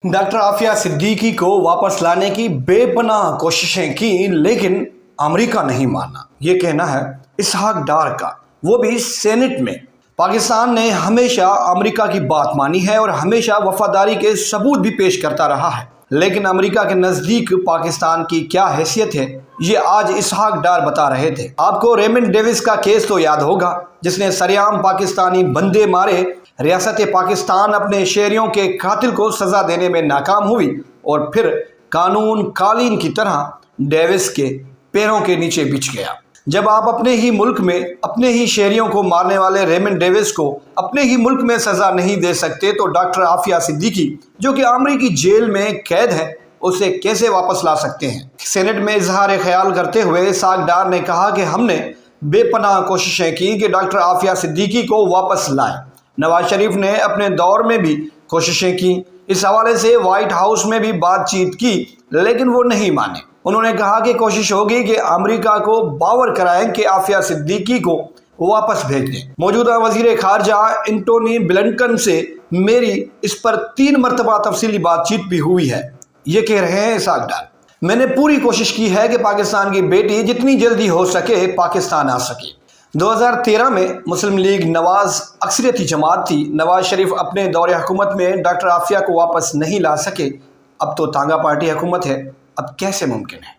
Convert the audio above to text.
Doctor Aafia Siddiqui को वापस लाने की बेपनाह कोशिशें की लेकिन अमेरिका नहीं माना। ये कहना है इसहाक डार का, वो भी सेनेट में। पाकिस्तान ने हमेशा अमेरिका की बात मानी है और हमेशा वफादारी के सबूत भी पेश करता रहा है, लेकिन अमेरिका के नज़दीक पाकिस्तान की क्या हैसियत है ये आज इसहाक डार बता रहे थे। आपको रेमंड डेविस का केस तो याद होगा, जिसने सरेआम पाकिस्तानी बंदे मारे। रियासत पाकिस्तान अपने शहरियों के कातिल को सज़ा देने में नाकाम हुई और फिर कानून कालीन की तरह डेविस के पैरों के नीचे बिछ गया। जब आप अपने ही मुल्क में अपने ही शहरियों को मारने वाले रेमंड डेविस को अपने ही मुल्क में सज़ा नहीं दे सकते, तो डॉक्टर आफिया सिद्दीकी जो कि अमेरिकी जेल में कैद है उसे कैसे वापस ला सकते हैं। सेनेट में इजहार ख्याल करते हुए इसहाक डार ने कहा कि हमने बेपनाह कोशिशें की कि डॉक्टर आफिया सिद्दीकी को वापस लाएं। नवाज शरीफ ने अपने दौर में भी कोशिशें की, इस हवाले से व्हाइट हाउस में भी बातचीत की, लेकिन वो नहीं माने। उन्होंने कहा कि कोशिश होगी कि अमेरिका को बावर कराएं कि आफिया सिद्दीकी को वापस भेज दें। मौजूदा वजीर खारजा एंटोनी ब्लिंकन से मेरी इस पर 3 मरतबा तफसीली बातचीत भी हुई है। ये कह रहे हैं इसहाक डार, मैंने पूरी कोशिश की है कि पाकिस्तान की बेटी जितनी जल्दी हो सके पाकिस्तान आ सके। 2013 में मुस्लिम लीग नवाज अक्सरियती जमात थी। नवाज शरीफ अपने दौरे हुकूमत में डॉक्टर आफिया को वापस नहीं ला सके। अब तो तांगा पार्टी हुकूमत है, अब कैसे मुमकिन है।